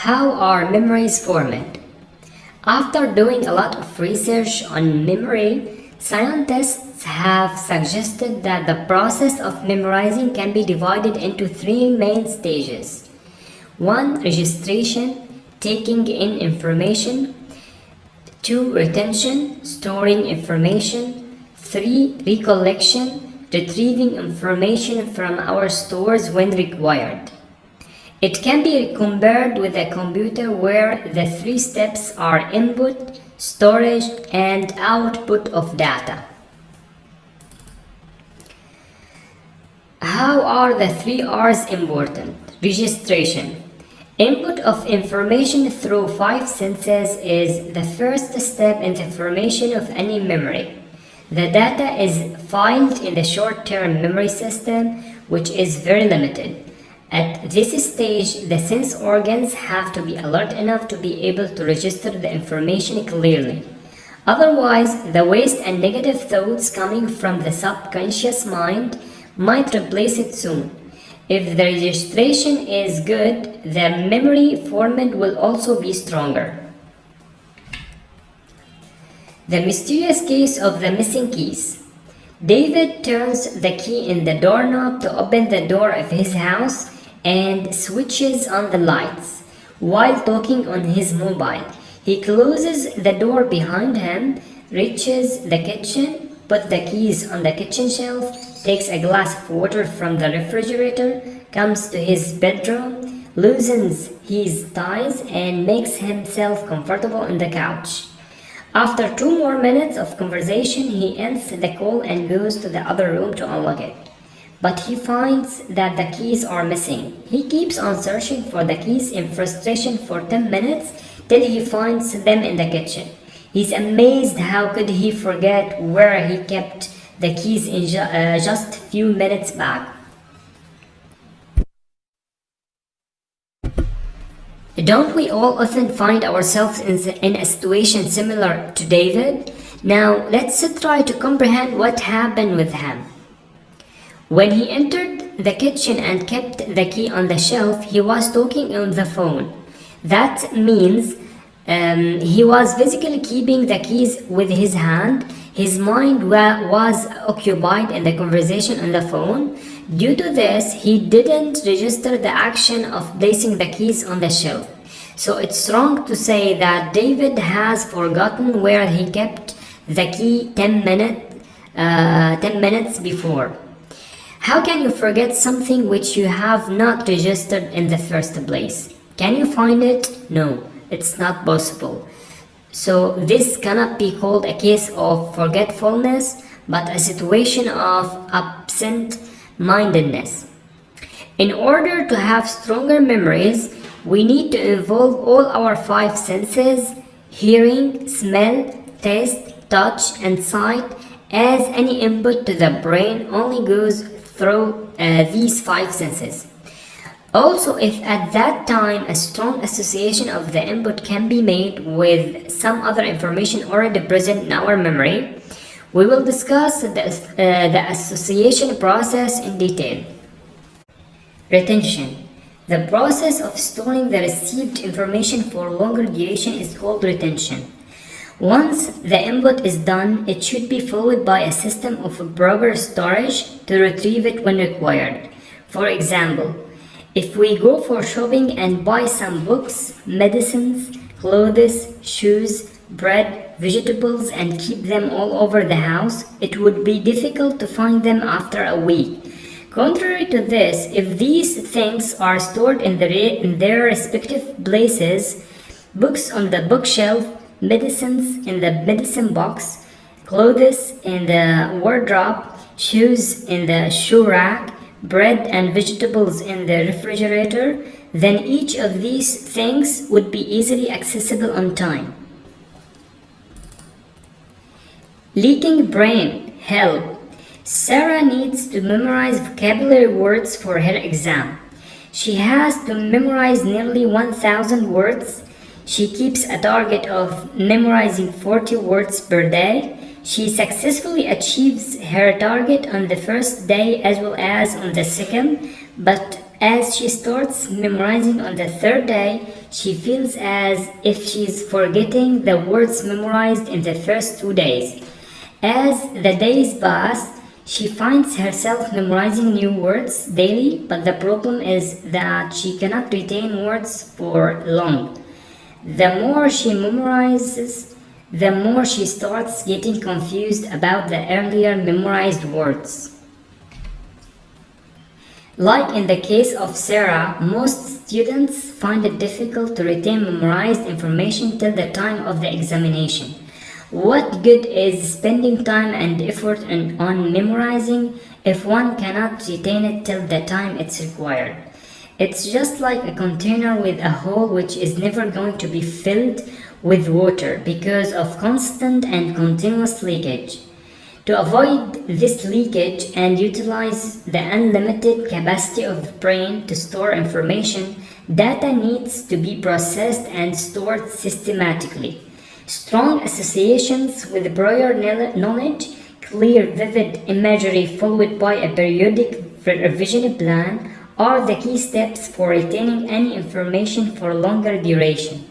How are memories formed? After doing a lot of research on memory, scientists have suggested that the process of memorizing can be divided into three main stages. 1. Registration, taking in information. 2. Retention, storing information. 3. Recollection, retrieving information from our stores when required. It can be compared with a computer where the three steps are input, storage, and output of data. How are the three R's important? Registration. Input of information through five senses is the first step in the formation of any memory. The data is filed in the short-term memory system, which is very limited. At this stage, the sense organs have to be alert enough to be able to register the information clearly. Otherwise, the waste and negative thoughts coming from the subconscious mind might replace it soon. If the registration is good, the memory formed will also be stronger. The mysterious case of the missing keys. David turns the key in the doorknob to open the door of his house and switches on the lights. While talking on his mobile, he closes the door behind him, reaches the kitchen, puts the keys on the kitchen shelf, takes a glass of water from the refrigerator, comes to his bedroom, loosens his ties, and makes himself comfortable on the couch. After 2 more minutes of conversation, he ends the call and goes to the other room to unlock it. But he finds that the keys are missing. He keeps on searching for the keys in frustration for 10 minutes till he finds them in the kitchen. He's amazed how could he forget where he kept the keys in just a few minutes back. Don't we all often find ourselves in a situation similar to David? Now let's try to comprehend what happened with him. When he entered the kitchen and kept the key on the shelf, he was talking on the phone. That means he was physically keeping the keys with his hand. His mind was occupied in the conversation on the phone. Due to this, he didn't register the action of placing the keys on the shelf. So it's wrong to say that David has forgotten where he kept the key 10 minutes before. How can you forget something which you have not registered in the first place? Can you find it? No, it's not possible. So this cannot be called a case of forgetfulness, but a situation of absent-mindedness. In order to have stronger memories, we need to involve all our five senses: hearing, smell, taste, touch, and sight, as any input to the brain only goes through these five senses. Also, if at that time a strong association of the input can be made with some other information already present in our memory, we will discuss the association process in detail. Retention. The process of storing the received information for longer duration is called retention. Once the input is done, it should be followed by a system of proper storage to retrieve it when required. For example, if we go for shopping and buy some books, medicines, clothes, shoes, bread, vegetables, and keep them all over the house, it would be difficult to find them after a week. Contrary to this, if these things are stored in their respective places, books on the bookshelf, medicines in the medicine box, clothes in the wardrobe, shoes in the shoe rack, bread and vegetables in the refrigerator, then each of these things would be easily accessible on time. Leaking brain. Help. Sarah needs to memorize vocabulary words for her exam. She has to memorize nearly 1,000 words. She keeps a target of memorizing 40 words per day. She successfully achieves her target on the first day as well as on the second, but as she starts memorizing on the third day, she feels as if she's forgetting the words memorized in the first 2 days. As the days pass, she finds herself memorizing new words daily, but the problem is that she cannot retain words for long. The more she memorizes, the more she starts getting confused about the earlier memorized words. Like in the case of Sarah, most students find it difficult to retain memorized information till the time of the examination. What good is spending time and effort on memorizing if one cannot retain it till the time it's required? It's just like a container with a hole which is never going to be filled with water because of constant and continuous leakage. To avoid this leakage and utilize the unlimited capacity of the brain to store information, data needs to be processed and stored systematically. Strong associations with prior knowledge, clear, vivid imagery followed by a periodic revision plan are the key steps for retaining any information for longer duration.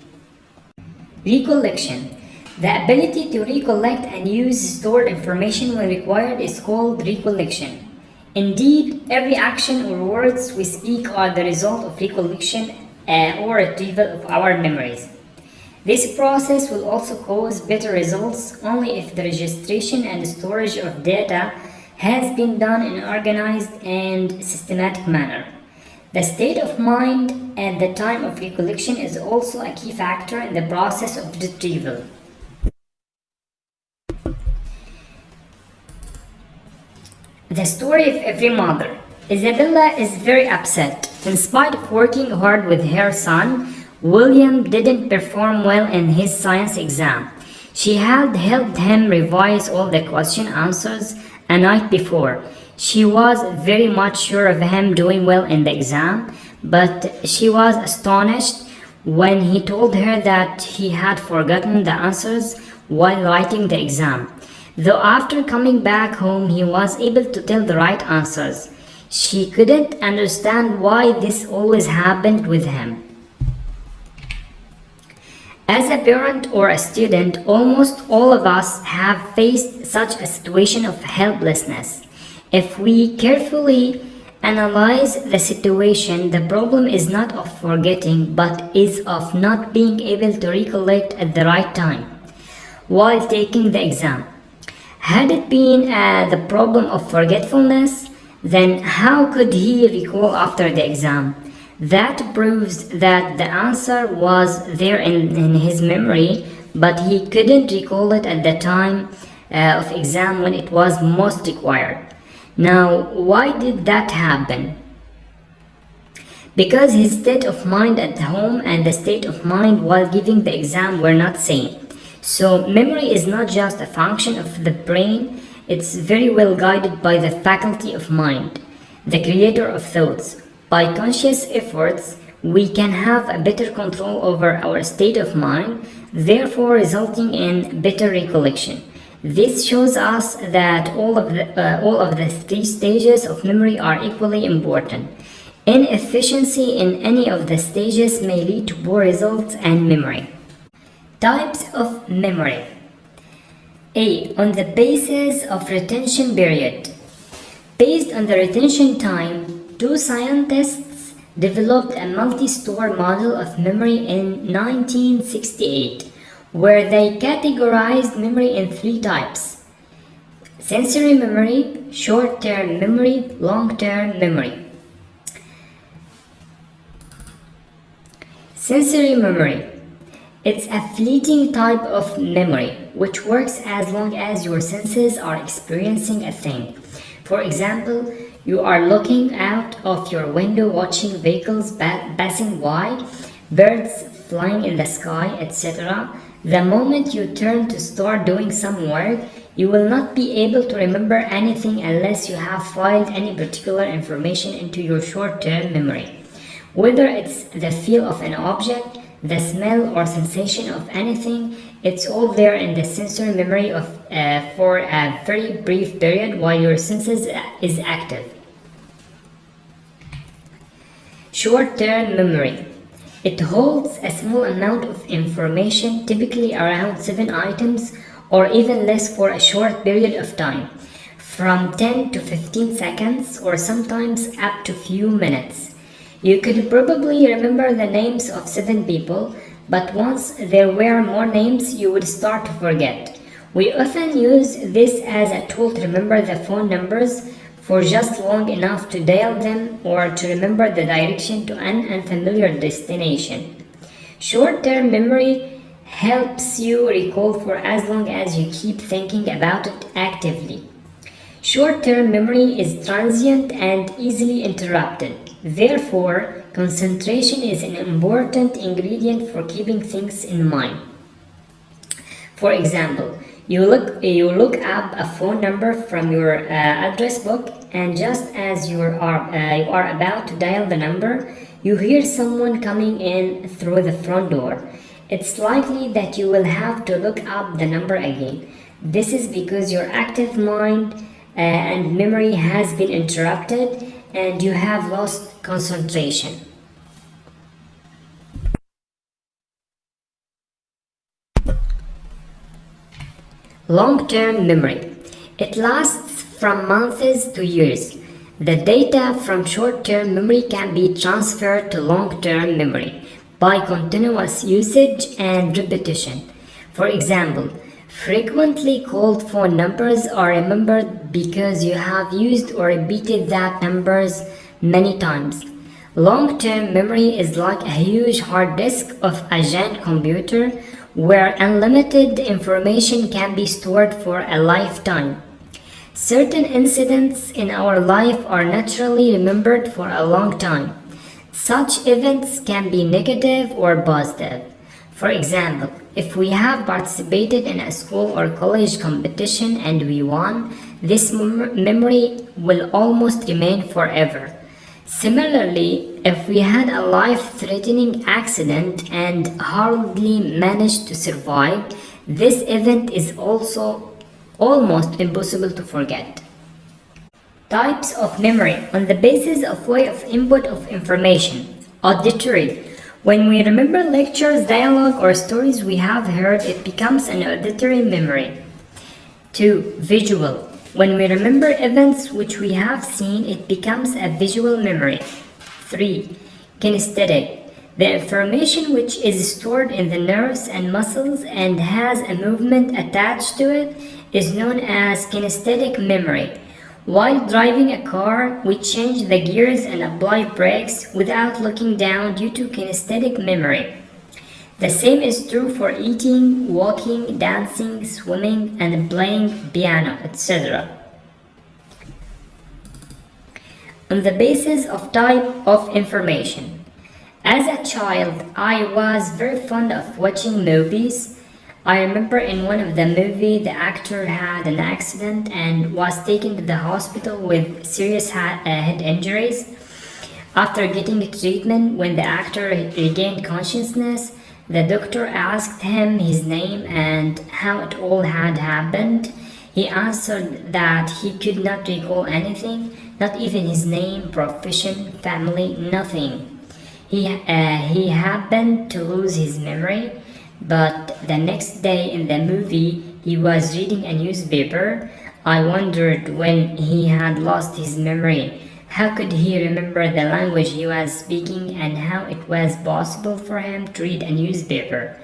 Recollection. The ability to recollect and use stored information when required is called recollection. Indeed, every action or words we speak are the result of recollection or retrieval of our memories. This process will also cause better results only if the registration and storage of data has been done in an organized and systematic manner. The state of mind at the time of recollection is also a key factor in the process of retrieval. The story of every mother. Isabella is very upset. In spite of working hard with her son, William didn't perform well in his science exam. She had helped him revise all the question answers a night before. She was very much sure of him doing well in the exam, but she was astonished when he told her that he had forgotten the answers while writing the exam. Though after coming back home he was able to tell the right answers, she couldn't understand why this always happened with him. As a parent or a student, almost all of us have faced such a situation of helplessness. If we carefully analyze the situation, the problem is not of forgetting, but is of not being able to recollect at the right time while taking the exam. Had it been the problem of forgetfulness, then how could he recall after the exam? That proves that the answer was there in his memory, but he couldn't recall it at the time of exam when it was most required. Now, why did that happen? Because his state of mind at home and the state of mind while giving the exam were not same. So memory is not just a function of the brain, it's very well guided by the faculty of mind, the creator of thoughts. By conscious efforts, we can have a better control over our state of mind, therefore resulting in better recollection. This shows us that all of the three stages of memory are equally important. Inefficiency in any of the stages may lead to poor results and memory. Types of memory. A. On the basis of retention period. Based on the retention time, two scientists developed a multi-store model of memory in 1968, where they categorized memory in three types: sensory memory, short-term memory, long-term memory. Sensory memory. It's a fleeting type of memory which works as long as your senses are experiencing a thing. For example, you are looking out of your window watching vehicles passing by, birds flying in the sky, etc. The moment you turn to start doing some work, you will not be able to remember anything unless you have filed any particular information into your short-term memory. Whether it's the feel of an object, the smell or sensation of anything, it's all there in the sensory memory for a very brief period while your senses is active. Short-term memory. It holds a small amount of information, typically around 7 items or even less for a short period of time, from 10 to 15 seconds or sometimes up to few minutes. You could probably remember the names of 7 people, but once there were more names, you would start to forget. We often use this as a tool to remember the phone numbers for just long enough to dial them or to remember the direction to an unfamiliar destination. Short-term memory helps you recall for as long as you keep thinking about it actively. Short-term memory is transient and easily interrupted. Therefore, concentration is an important ingredient for keeping things in mind. For example, you look up a phone number from your address book, and just as you are about to dial the number, you hear someone coming in through the front door. It's likely that you will have to look up the number again. This is because your active mind and memory has been interrupted and you have lost concentration. Long-term memory. It lasts from months to years. The data from short-term memory can be transferred to long-term memory by continuous usage and repetition. For example, frequently called phone numbers are remembered because you have used or repeated that numbers many times. Long-term memory is like a huge hard disk of a giant computer where unlimited information can be stored for a lifetime. Certain incidents in our life are naturally remembered for a long time. Such events can be negative or positive. For example, if we have participated in a school or college competition and we won, this memory will almost remain forever. Similarly, if we had a life-threatening accident and hardly managed to survive, this event is also almost impossible to forget. Types of memory on the basis of way of input of information. Auditory. When we remember lectures, dialogue, or stories we have heard, it becomes an auditory memory. 2. Visual. When we remember events which we have seen, it becomes a visual memory. 3. Kinesthetic. The information which is stored in the nerves and muscles and has a movement attached to it is known as kinesthetic memory. While driving a car, we change the gears and apply brakes without looking down due to kinesthetic memory. The same is true for eating, walking, dancing, swimming, and playing piano, etc. On the basis of type of information. As a child, I was very fond of watching movies. I remember in one of the movies, the actor had an accident and was taken to the hospital with serious head injuries. After getting treatment, when the actor regained consciousness, the doctor asked him his name and how it all had happened. He answered that he could not recall anything, not even his name, profession, family, nothing. He happened to lose his memory, but the next day in the movie he was reading a newspaper. I wondered, when he had lost his memory, how could he remember the language he was speaking and how it was possible for him to read a newspaper.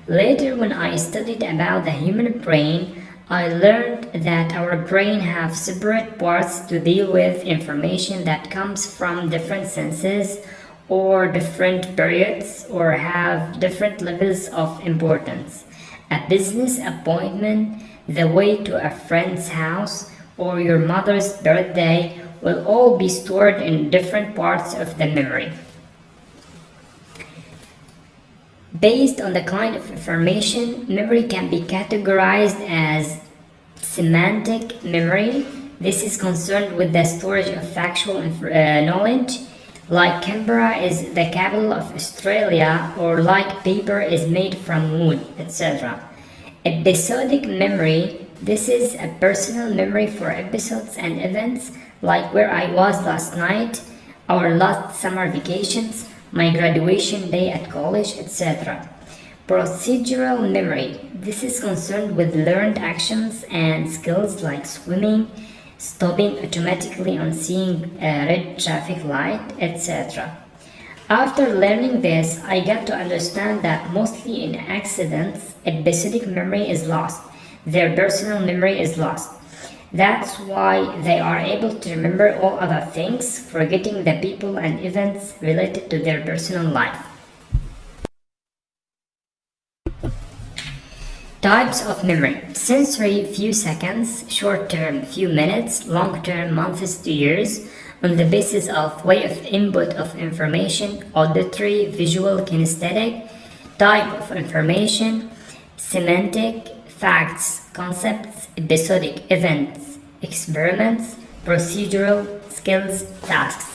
Later, when I studied about the human brain, I learned that our brain have separate parts to deal with information that comes from different senses or different periods or have different levels of importance. A business appointment, the way to a friend's house, or your mother's birthday will all be stored in different parts of the memory. Based on the kind of information, memory can be categorized as semantic memory. This is concerned with the storage of factual knowledge, like Canberra is the capital of Australia, or like paper is made from wood, etc. Episodic memory. This is a personal memory for episodes and events, like where I was last night, our last summer vacations, my graduation day at college, etc. Procedural memory. This is concerned with learned actions and skills like swimming, stopping automatically on seeing a red traffic light, etc. After learning this, I got to understand that mostly in accidents, episodic memory is lost. Their personal memory is lost. That's why they are able to remember all other things, forgetting the people and events related to their personal life. Types of memory: sensory, few seconds; short term, few minutes; long term, months to years, on the basis of way of input of information: auditory, visual, kinesthetic; type of information: semantic, facts, concepts; episodic, events; experiments; procedural, skills, tasks.